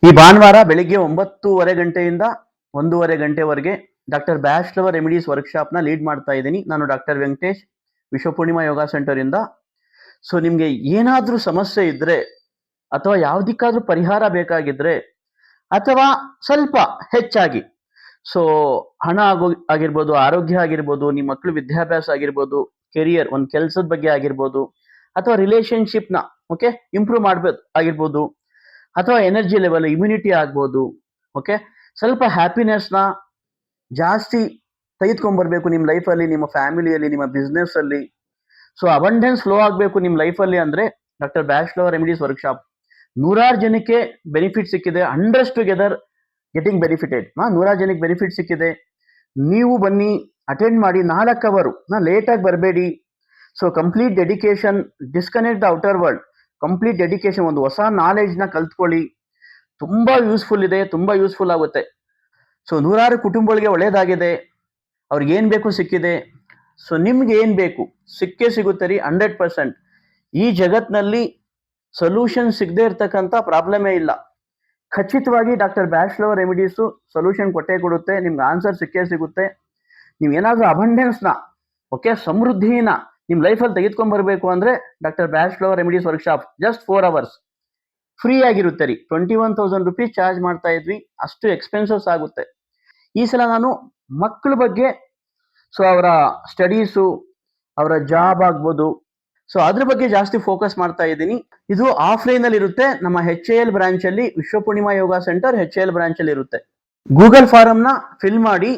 ಈ ಭಾನುವಾರ ಬೆಳಿಗ್ಗೆ 9:30 ಗಂಟೆಯಿಂದ 1:30 ಗಂಟೆವರೆಗೆ ಡಾಕ್ಟರ್ ಬ್ಯಾಚ್ಲವರ್ ರೆಮಿಡೀಸ್ ವರ್ಕ್ಶಾಪ್ನ ಲೀಡ್ ಮಾಡ್ತಾ ಇದ್ದೀನಿ. ನಾನು ಡಾಕ್ಟರ್ ವೆಂಕಟೇಶ್, ವಿಶ್ವಪೂರ್ಣಿಮಾ ಯೋಗ ಸೆಂಟರಿಂದ. ಸೊ ನಿಮಗೆ ಏನಾದರೂ ಸಮಸ್ಯೆ ಇದ್ದರೆ ಅಥವಾ ಯಾವುದಕ್ಕಾದ್ರೂ ಪರಿಹಾರ ಬೇಕಾಗಿದ್ರೆ ಅಥವಾ ಸ್ವಲ್ಪ ಹೆಚ್ಚಾಗಿ ಸೊ ಹಣ ಆಗಿರ್ಬೋದು, ಆರೋಗ್ಯ ಆಗಿರ್ಬೋದು, ನಿಮ್ಮ ಮಕ್ಕಳು ವಿದ್ಯಾಭ್ಯಾಸ ಆಗಿರ್ಬೋದು, ಕೆರಿಯರ್ ಒಂದು ಕೆಲಸದ ಬಗ್ಗೆ ಆಗಿರ್ಬೋದು, ಅಥವಾ ರಿಲೇಶನ್ಶಿಪ್ನ ಇಂಪ್ರೂವ್ ಮಾಡ್ಬೇಕು ಆಗಿರ್ಬೋದು, ಅಥವಾ ಎನರ್ಜಿ ಲೆವೆಲ್ ಇಮ್ಯುನಿಟಿ ಆಗ್ಬೋದು. ಸ್ವಲ್ಪ ಹ್ಯಾಪಿನೆಸ್ನ ಜಾಸ್ತಿ ತೆಗೆದುಕೊಂಡ್ಬರ್ಬೇಕು ನಿಮ್ಮ ಲೈಫಲ್ಲಿ, ನಿಮ್ಮ ಫ್ಯಾಮಿಲಿಯಲ್ಲಿ, ನಿಮ್ಮ ಬಿಸ್ನೆಸ್ ಅಲ್ಲಿ. ಸೊ ಅಬಂಡೆನ್ಸ್ ಫ್ಲೋ ಆಗಬೇಕು ನಿಮ್ಮ ಲೈಫಲ್ಲಿ ಅಂದರೆ ಡಾಕ್ಟರ್ ಬ್ಯಾಚ್ಲವರ್ ರೆಮಿಡೀಸ್ ವರ್ಕ್ಶಾಪ್. 100 ಜನಕ್ಕೆ ಬೆನಿಫಿಟ್ ಸಿಕ್ಕಿದೆ. 100 ಟುಗೆದರ್ ಗೆಟಿಂಗ್ ಬೆನಿಫಿಟೆಡ್. 100 ಜನಕ್ಕೆ ಬೆನಿಫಿಟ್ ಸಿಕ್ಕಿದೆ. ನೀವು ಬನ್ನಿ, ಅಟೆಂಡ್ ಮಾಡಿ. 4 ಅವರು ಲೇಟಾಗಿ ಬರಬೇಡಿ. So complete dedication, disconnect the outer world. Complete dedication, ಒಂದು ಹೊಸ ನಾಲೆಡ್ಜ್ನ ಕಲ್ತ್ಕೊಳ್ಳಿ. ತುಂಬ ಯೂಸ್ಫುಲ್ ಇದೆ, ತುಂಬ ಯೂಸ್ಫುಲ್ ಆಗುತ್ತೆ. ಸೊ 100 ಕುಟುಂಬಗಳಿಗೆ ಒಳ್ಳೇದಾಗಿದೆ. ಅವ್ರಿಗೆ ಏನು ಬೇಕು ಸಿಕ್ಕಿದೆ. ಸೊ ನಿಮ್ಗೆ ಏನು ಬೇಕು ಸಿಕ್ಕೇ ಸಿಗುತ್ತೆ ರೀ, 100%. ಈ ಜಗತ್ನಲ್ಲಿ ಸೊಲ್ಯೂಷನ್ ಸಿಗದೆ ಇರ್ತಕ್ಕಂಥ ಪ್ರಾಬ್ಲಮೇ ಇಲ್ಲ. ಖಚಿತವಾಗಿ ಡಾಕ್ಟರ್ ಬ್ಯಾಚ್ಲವರ್ ರೆಮಿಡೀಸು ಸೊಲ್ಯೂಷನ್ ಕೊಟ್ಟೇ ಕೊಡುತ್ತೆ. ನಿಮ್ಗೆ ಆನ್ಸರ್ ಸಿಕ್ಕೇ ಸಿಗುತ್ತೆ. ನೀವು ಏನಾದರೂ ಅಬಂಡೆನ್ಸ್ನ ಸಮೃದ್ಧಿನ ನಿಮ್ಮ ಲೈಫಲ್ಲಿ ತೆಗೆದುಕೊಂಡ್ಬರ್ಬೇಕು ಅಂದರೆ doctor Bach flower remedies workshop just 4 hours free ಆಗಿರುತ್ತೆ ರೀ. 21,000 rupees ಚಾರ್ಜ್ ಮಾಡ್ತಾ ಇದ್ವಿ. ಅಷ್ಟು ಎಕ್ಸ್ಪೆನ್ಸಸ್ ಆಗುತ್ತೆ. ಈ ಸಲ ನಾನು ಮಕ್ಕಳ ಬಗ್ಗೆ, ಸೊ ಅವರ ಸ್ಟಡೀಸು, ಅವರ ಜಾಬ್ ಆಗ್ಬೋದು, ಸೊ ಅದ್ರ ಬಗ್ಗೆ ಜಾಸ್ತಿ ಫೋಕಸ್ ಮಾಡ್ತಾ ಇದ್ದೀನಿ. ಇದು ಆಫ್ಲೈನಲ್ಲಿ ಇರುತ್ತೆ. ನಮ್ಮ HAL ಬ್ರಾಂಚಲ್ಲಿ, ವಿಶ್ವಪೂರ್ಣಿಮಾ ಯೋಗ ಸೆಂಟರ್ HAL ಬ್ರಾಂಚಲ್ಲಿ ಇರುತ್ತೆ. ಗೂಗಲ್ ಫಾರಮ್ನ ಫಿಲ್ ಮಾಡಿ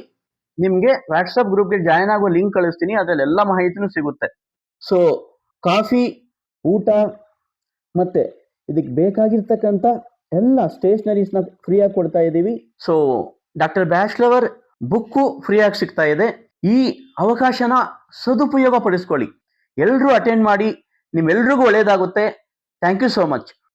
ನಿಮಗೆ ವಾಟ್ಸಪ್ ಗ್ರೂಪ್ಗೆ ಜಾಯ್ನ್ ಆಗೋ ಲಿಂಕ್ ಕಳಿಸ್ತೀನಿ. ಅದರಲ್ಲಿ ಎಲ್ಲ ಮಾಹಿತಿನೂ ಸಿಗುತ್ತೆ. ಸೊ ಕಾಫಿ, ಊಟ ಮತ್ತೆ ಇದಕ್ಕೆ ಬೇಕಾಗಿರ್ತಕ್ಕಂಥ ಎಲ್ಲ ಸ್ಟೇಷನರೀಸ್ನ ಫ್ರೀಯಾಗಿ ಕೊಡ್ತಾ ಇದ್ದೀವಿ. ಸೊ ಡಾಕ್ಟರ್ ಬ್ಯಾಚ್ಲವರ್ ಬುಕ್ಕು ಫ್ರೀಯಾಗಿ ಸಿಗ್ತಾ ಇದೆ. ಈ ಅವಕಾಶನ ಸದುಪಯೋಗ ಪಡಿಸ್ಕೊಳ್ಳಿ. ಎಲ್ಲರೂ ಅಟೆಂಡ್ ಮಾಡಿ. ನಿಮ್ಮೆಲ್ರಿಗೂ ಒಳ್ಳೆಯದಾಗುತ್ತೆ. Thank you so much.